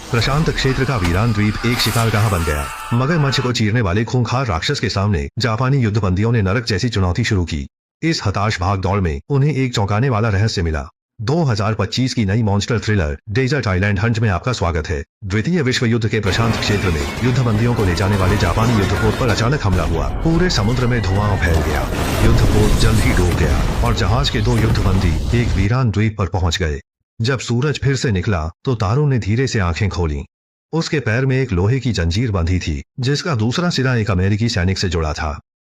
प्रशांत क्षेत्र का वीरान द्वीप एक शिकारगाह बन गया। मगरमच्छ को चीरने वाले खूंखार राक्षस के सामने जापानी युद्धबंदियों ने नरक जैसी चुनौती शुरू की। इस हताश भाग दौड़ में उन्हें एक चौंकाने वाला रहस्य मिला। 2025 की नई monster thriller desert island hunt में आपका स्वागत है। द्वितीय विश्व युद्ध के प्रशांत क्षेत्र में युद्धबंदियों को ले जाने वाले जापानी युद्धपोत पर अचानक हमला हुआ। पूरे समुद्र में धुआं फैल गया। युद्धपोत जल्द ही डूब गया और जहाज के 2 युद्धबंदी एक वीरान द्वीप पर पहुंच गए। जब सूरज फिर से निकला तो तारो ने धीरे से आंखें खोली। उसके पैर में एक लोहे की जंजीर बंधी थी जिसका दूसरा सिरा एक अमेरिकी सैनिक से जुड़ा था।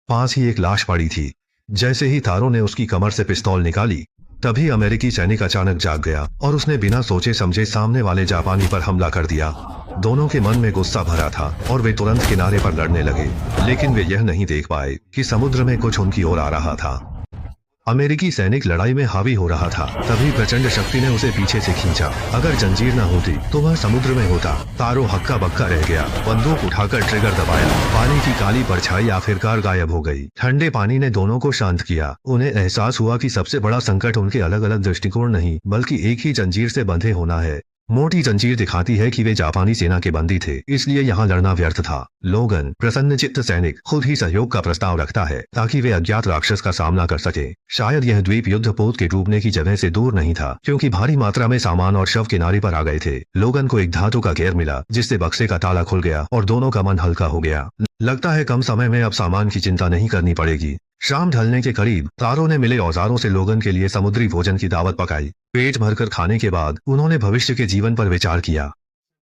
पास ही एक लाश पड़ी थी। जैसे ही तारो ने उसकी कमर से पिस्तौल निकाली तभी अमेरिकी सैनिक अचानक जाग गया और उसने बिना सोचे समझे सामने वाले जापानी पर हमला कर दिया। दोनों के मन में गुस्सा भरा था और वे तुरंत किनारे पर लड़ने लगे, लेकिन वे यह नहीं देख पाए कि समुद्र में कुछ उनकी ओर आ रहा था। अमेरिकी सैनिक लड़ाई में हावी हो रहा था। तभी प्रचंड शक्ति ने उसे पीछे से खींचा। अगर जंजीर न होती तो वह समुद्र में होता। तारो हक्का बक्का रह गया। बंदूक उठाकर ट्रिगर दबाया। पानी की काली परछाई आखिरकार गायब हो गई। ठंडे पानी ने दोनों को शांत किया। उन्हें एहसास हुआ कि सबसे बड़ा संकट उनके अलग अलग दृष्टिकोण नहीं बल्कि एक ही जंजीर से बंधे होना है। मोटी जंजीर दिखाती है कि वे जापानी सेना के बंदी थे, इसलिए यहाँ लड़ना व्यर्थ था। लोगन प्रसन्नचित्त सैनिक खुद ही सहयोग का प्रस्ताव रखता है ताकि वे अज्ञात राक्षस का सामना कर सके। शायद यह द्वीप युद्धपोत के डूबने की जगह से दूर नहीं था, क्योंकि भारी मात्रा में सामान और शव किनारे पर आ गए थे। लोगन को एक धातु का घेर मिला जिससे बक्से का ताला खुल गया और दोनों का मन हल्का हो गया। लगता है कम समय में अब सामान की चिंता नहीं करनी पड़ेगी। शाम ढलने के करीब तारो ने मिले औजारों से लोगन के लिए समुद्री भोजन की दावत पकाई। पेट भरकर खाने के बाद उन्होंने भविष्य के जीवन पर विचार किया।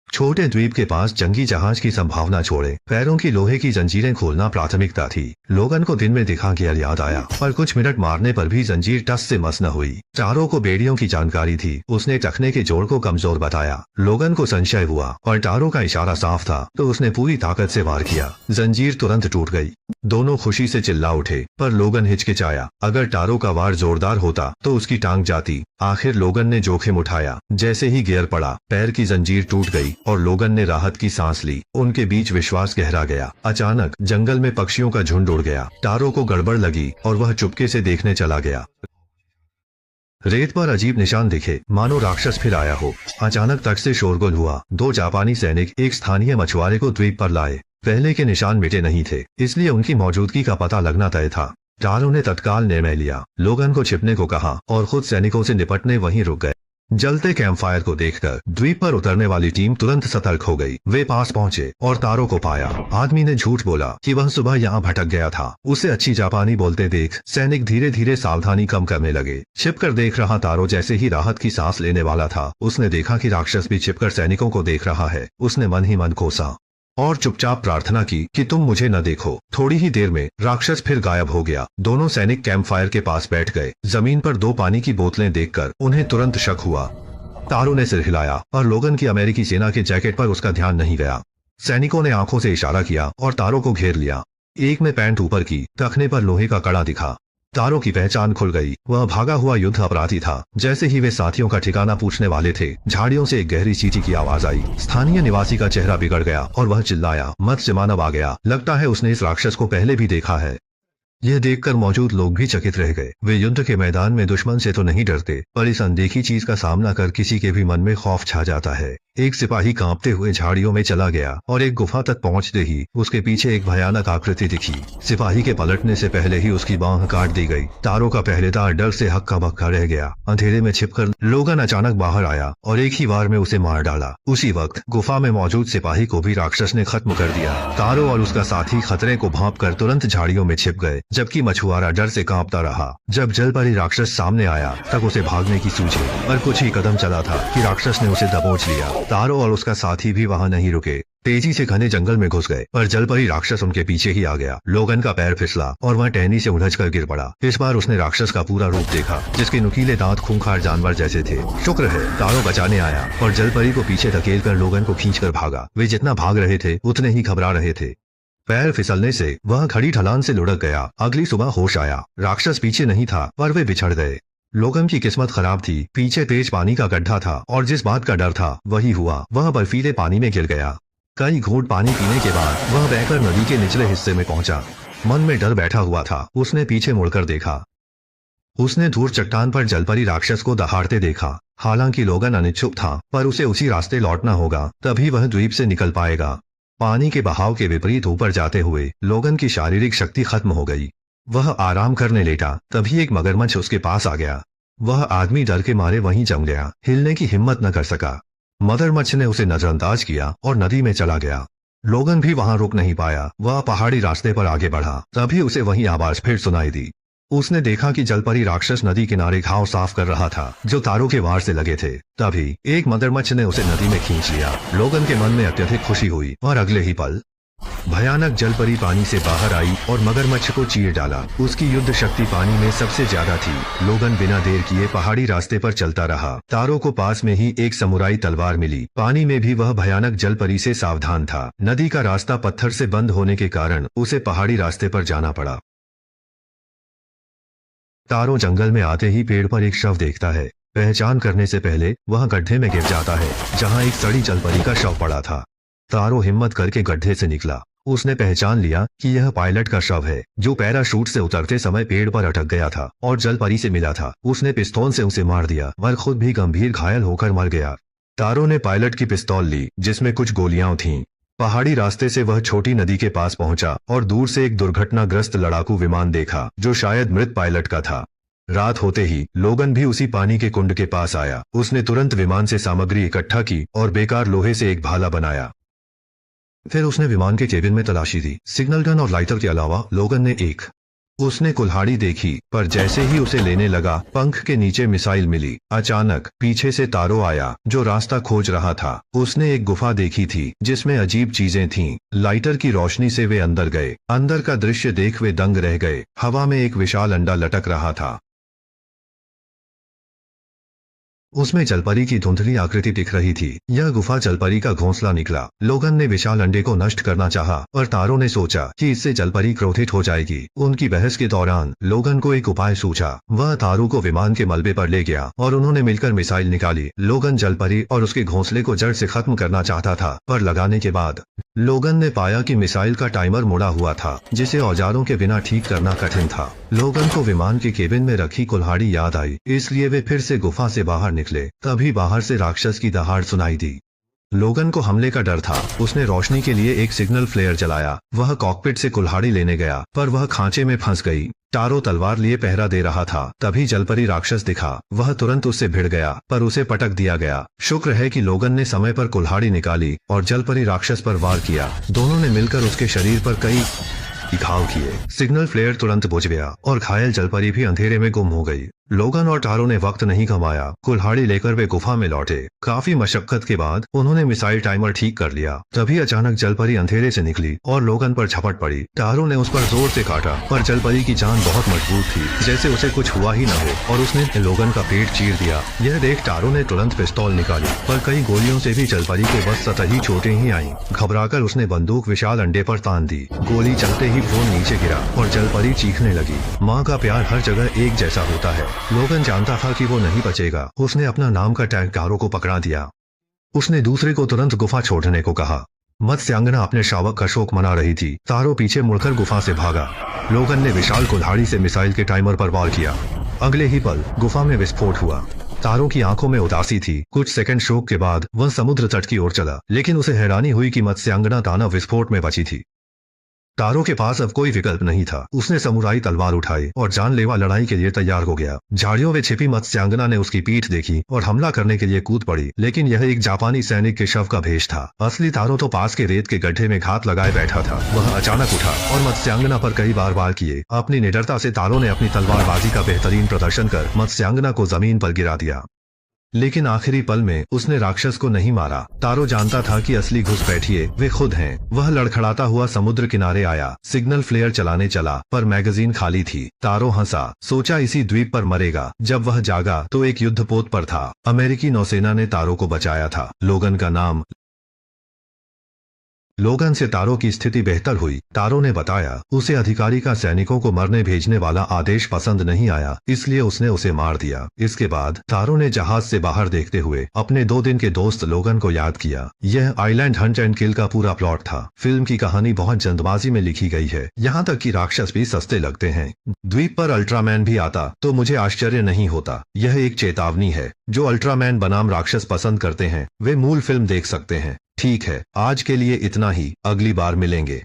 छोटे द्वीप के पास जंगी जहाज की संभावना छोड़े पैरों की लोहे की जंजीरें खोलना प्राथमिकता थी। लोगन को दिन में दिखा गियर याद आया, पर कुछ मिनट मारने पर भी जंजीर टस से मस न हुई। चारों को बेड़ियों की जानकारी थी। उसने टखने के जोड़ को कमजोर बताया। लोगन को संशय हुआ और टारो का इशारा साफ था तो उसने पूरी ताकत से वार किया। जंजीर तुरंत टूट गई। दोनों खुशी से चिल्ला उठे, पर लोगन हिचकिचाया। अगर टारो का वार जोरदार होता तो उसकी टांग जाती। आखिर लोगन ने जोखिम उठाया। जैसे ही गियर पड़ा पैर की जंजीर टूट गई और लोगन ने राहत की सांस ली। उनके बीच विश्वास गहरा गया। अचानक जंगल में पक्षियों का झुंड उड़ गया। टारो को गड़बड़ लगी और वह चुपके से देखने चला गया। रेत पर अजीब निशान दिखे, मानो राक्षस फिर आया हो। अचानक तट से शोरगुल हुआ। 2 जापानी सैनिक एक स्थानीय मछुआरे को द्वीप पर लाए। पहले के निशान मिटे नहीं थे, इसलिए उनकी मौजूदगी का पता लगना तय था। टारो ने तत्काल निर्णय लिया। लोगन को छिपने को कहा और खुद सैनिकों से निपटने वहीं रुक गए। जलते कैंपफायर को देखकर द्वीप पर उतरने वाली टीम तुरंत सतर्क हो गई। वे पास पहुंचे और तारो को पाया। आदमी ने झूठ बोला कि वह सुबह यहाँ भटक गया था। उसे अच्छी जापानी बोलते देख सैनिक धीरे धीरे सावधानी कम करने लगे। छिपकर देख रहा तारो जैसे ही राहत की सांस लेने वाला था, उसने देखा कि राक्षस भी छिपकर सैनिकों को देख रहा है। उसने मन ही मन कोसा और चुपचाप प्रार्थना की कि तुम मुझे न देखो। थोड़ी ही देर में राक्षस फिर गायब हो गया। दोनों सैनिक कैंप फायर के पास बैठ गए। जमीन पर 2 पानी की बोतलें देखकर उन्हें तुरंत शक हुआ। तारो ने सिर हिलाया और लोगन की अमेरिकी सेना के जैकेट पर उसका ध्यान नहीं गया। सैनिकों ने आंखों से इशारा किया और तारो को घेर लिया। एक ने पैंट ऊपर की, टखने पर लोहे का कड़ा दिखा। तारो की पहचान खुल गई। वह भागा हुआ युद्ध अपराधी था। जैसे ही वे साथियों का ठिकाना पूछने वाले थे, झाड़ियों से एक गहरी चींटी की आवाज आई। स्थानीय निवासी का चेहरा बिगड़ गया और वह चिल्लाया, मत्स्य मानव आ गया। लगता है उसने इस राक्षस को पहले भी देखा है। यह देखकर मौजूद लोग भी चकित रह गए। वे युद्ध के मैदान में दुश्मन से तो नहीं डरते, पर इस अनदेखी चीज का सामना कर किसी के भी मन में खौफ छा जाता है। एक सिपाही कांपते हुए झाड़ियों में चला गया और एक गुफा तक पहुंचते ही उसके पीछे एक भयानक आकृति दिखी। सिपाही के पलटने से पहले ही उसकी बांह काट दी गई। तारो का पहरेदार डर से हक्का बक्का रह गया। अंधेरे में छिपकर लोगन अचानक बाहर आया और एक ही वार में उसे मार डाला। उसी वक्त गुफा में मौजूद सिपाही को भी राक्षस ने खत्म कर दिया। तारो और उसका साथी खतरे को भांप कर तुरंत झाड़ियों में छिप गए, जबकि मछुआरा डर से कांपता रहा। जब जलपरी राक्षस सामने आया तब उसे भागने की सूझी, पर कुछ ही कदम चला था कि राक्षस ने उसे दबोच लिया। तारो और उसका साथी भी वहां नहीं रुके। तेजी से घने जंगल में घुस गए, पर जलपरी राक्षस उनके पीछे ही आ गया। लोगन का पैर फिसला और वह टहनी से उलझकर गिर पड़ा। इस बार उसने राक्षस का पूरा रूप देखा, जिसके नुकीले दांत खूंखार जानवर जैसे थे। शुक्र है तारो बचाने आया और जलपरी को पीछे धकेलकर लोगन को खींचकर भागा। वे जितना भाग रहे थे उतने ही घबरा रहे थे। पैर फिसलने से वह खड़ी ढलान से लुढ़क गया। अगली सुबह होश आया। राक्षस पीछे नहीं था, पर वे बिछड़ गए। लोगन की किस्मत खराब थी। पीछे तेज पानी का गड्ढा था और जिस बात का डर था वही हुआ। वह बर्फीले पानी में गिर गया। कई घूंट पानी पीने के बाद वह बहकर नदी के निचले हिस्से में पहुंचा। मन में डर बैठा हुआ था। उसने पीछे मुड़कर देखा। उसने दूर चट्टान पर जलपरी राक्षस को दहाड़ते देखा। हालांकि लोगन अनिच्छुक था, पर उसे उसी रास्ते लौटना होगा, तभी वह द्वीप से निकल पाएगा। पानी के बहाव के विपरीत ऊपर जाते हुए लोगन की शारीरिक शक्ति खत्म हो गई। वह आराम करने लेटा, तभी एक मगरमच्छ उसके पास आ गया। वह आदमी डर के मारे वहीं जम गया, हिलने की हिम्मत न कर सका। मगरमच्छ ने उसे नजरअंदाज किया और नदी में चला गया। लोगन भी वहां रुक नहीं पाया, वह पहाड़ी रास्ते पर आगे बढ़ा, तभी उसे वही आवाज फिर सुनाई दी। उसने देखा कि जलपरी राक्षस नदी किनारे घाव साफ कर रहा था जो तारों के वार से लगे थे। तभी एक मगरमच्छ ने उसे नदी में खींच लिया। लोगन के मन में अत्यधिक खुशी हुई और अगले ही पल भयानक जलपरी पानी से बाहर आई और मगरमच्छ को चीर डाला। उसकी युद्ध शक्ति पानी में सबसे ज्यादा थी। लोगन बिना देर किए पहाड़ी रास्ते पर चलता रहा। तारों को पास में ही एक समुराई तलवार मिली। पानी में भी वह भयानक जलपरी से सावधान था। नदी का रास्ता पत्थर से बंद होने के कारण उसे पहाड़ी रास्ते पर जाना पड़ा। तारो जंगल में आते ही पेड़ पर एक शव देखता है। पहचान करने से पहले वह गड्ढे में गिर जाता है जहां एक सड़ी जलपरी का शव पड़ा था। तारो हिम्मत करके गड्ढे से निकला। उसने पहचान लिया कि यह पायलट का शव है जो पैराशूट से उतरते समय पेड़ पर अटक गया था और जलपरी से मिला था। उसने पिस्तौल से उसे मार दिया पर खुद भी गंभीर घायल होकर मर गया। तारो ने पायलट की पिस्तौल ली जिसमें कुछ गोलियां थीं। पहाड़ी रास्ते से वह छोटी नदी के पास पहुंचा और दूर से एक दुर्घटनाग्रस्त लड़ाकू विमान देखा जो शायद मृत पायलट का था। रात होते ही लोगन भी उसी पानी के कुंड के पास आया। उसने तुरंत विमान से सामग्री इकट्ठा की और बेकार लोहे से एक भाला बनाया। फिर उसने विमान के केबिन में तलाशी दी। सिग्नल गन और लाइटर के अलावा लोगन ने उसने कुल्हाड़ी देखी, पर जैसे ही उसे लेने लगा पंख के नीचे मिसाइल मिली। अचानक पीछे से तारो आया जो रास्ता खोज रहा था। उसने एक गुफा देखी थी जिसमें अजीब चीजें थीं। लाइटर की रोशनी से वे अंदर गए। अंदर का दृश्य देख वे दंग रह गए। हवा में एक विशाल अंडा लटक रहा था। उसमें जलपरी की धुंधली आकृति दिख रही थी। यह गुफा जलपरी का घोंसला निकला। लोगन ने विशाल अंडे को नष्ट करना चाहा, पर तारो ने सोचा कि इससे जलपरी क्रोधित हो जाएगी। उनकी बहस के दौरान लोगन को एक उपाय सूझा। वह तारो को विमान के मलबे पर ले गया और उन्होंने मिलकर मिसाइल निकाली। लोगन जलपरी और उसके घोंसले को जड़ से खत्म करना चाहता था, पर लगाने के बाद लोगन ने पाया कि मिसाइल का टाइमर मुड़ा हुआ था जिसे औजारों के बिना ठीक करना कठिन था। लोगन को विमान के केबिन में रखी कुल्हाड़ी याद आई, इसलिए वे फिर से गुफा से बाहर निकले। तभी बाहर से राक्षस की दहाड़ सुनाई दी। लोगन को हमले का डर था। उसने रोशनी के लिए एक सिग्नल फ्लेयर जलाया। वह कॉकपिट से कुल्हाड़ी लेने गया, पर वह खांचे में फंस गई। तारो तलवार लिए पहरा दे रहा था। तभी जलपरी राक्षस दिखा। वह तुरंत उससे भिड़ गया, पर उसे पटक दिया गया। शुक्र है कि लोगन ने समय पर कुल्हाड़ी निकाली और जलपरी राक्षस पर वार किया। दोनों ने मिलकर उसके शरीर पर कई घाव किए। सिग्नल फ्लेयर तुरंत बुझ गया और घायल जलपरी भी अंधेरे में गुम हो गई। लोगन और तारो ने वक्त नहीं गंवाया। कुल्हाड़ी लेकर वे गुफा में लौटे। काफी मशक्कत के बाद उन्होंने मिसाइल टाइमर ठीक कर लिया। तभी अचानक जलपरी अंधेरे से निकली और लोगन पर झपट पड़ी। तारो ने उस पर जोर से काटा, पर जलपरी की जान बहुत मजबूत थी, जैसे उसे कुछ हुआ ही न हो, और उसने लोगन का पेट चीर दिया। यह देख तारो ने तुरंत पिस्तौल निकाली, पर कई गोलियों से भी जलपरी के बस सतही चोटें ही आईं। घबराकर उसने बंदूक विशाल अंडे पर तान दी। गोली चलते ही खून नीचे गिरा और जलपरी चीखने लगी। माँ का प्यार हर जगह एक जैसा होता है। लोगन जानता था कि वो नहीं बचेगा। उसने अपना नाम का टैग तारो को पकड़ा दिया। उसने दूसरे को तुरंत गुफा छोड़ने को कहा। मत्स्यांगना अपने शावक का शोक मना रही थी। तारो पीछे मुड़कर गुफा से भागा। लोगन ने विशाल कुल्हाड़ी से मिसाइल के टाइमर पर वार किया। अगले ही पल गुफा में विस्फोट हुआ। तारो की आंखों में उदासी थी। कुछ सेकंड शोक के बाद वह समुद्र तट की ओर चला, लेकिन उसे हैरानी हुई कि मत्स्यांगना दानव विस्फोट में बची थी। तारो के पास अब कोई विकल्प नहीं था। उसने समुराई तलवार उठाई और जानलेवा लड़ाई के लिए तैयार हो गया। झाड़ियों में छिपी मत्स्यांगना ने उसकी पीठ देखी और हमला करने के लिए कूद पड़ी, लेकिन यह एक जापानी सैनिक के शव का भेष था। असली तारो तो पास के रेत के गड्ढे में घात लगाए बैठा था। वह अचानक उठा और मत्स्यांगना पर कई बार वार किए। अपनी निडरता से तारो ने अपनी तलवारबाजी का बेहतरीन प्रदर्शन कर मत्स्यांगना को जमीन पर गिरा दिया, लेकिन आखिरी पल में उसने राक्षस को नहीं मारा। तारो जानता था कि असली घुसपैठिए वे खुद हैं। वह लड़खड़ाता हुआ समुद्र किनारे आया। सिग्नल फ्लेयर चलाने चला, पर मैगजीन खाली थी। तारो हंसा, सोचा इसी द्वीप पर मरेगा। जब वह जागा तो एक युद्धपोत पर था। अमेरिकी नौसेना ने तारो को बचाया था। लोगन का नाम लोगन से तारो की स्थिति बेहतर हुई। तारो ने बताया उसे अधिकारी का सैनिकों को मरने भेजने वाला आदेश पसंद नहीं आया, इसलिए उसने उसे मार दिया। इसके बाद तारो ने जहाज से बाहर देखते हुए अपने 2 दिन के दोस्त लोगन को याद किया। यह आइलैंड हंट एंड किल का पूरा प्लॉट था। फिल्म की कहानी बहुत जल्दबाजी में लिखी गई है, यहाँ तक कि राक्षस भी सस्ते लगते हैं। द्वीप पर अल्ट्रामैन भी आता तो मुझे आश्चर्य नहीं होता। यह एक चेतावनी है। जो अल्ट्रामैन बनाम राक्षस पसंद करते हैं वे मूल फिल्म देख सकते हैं। ठीक है, आज के लिए इतना ही, अगली बार मिलेंगे।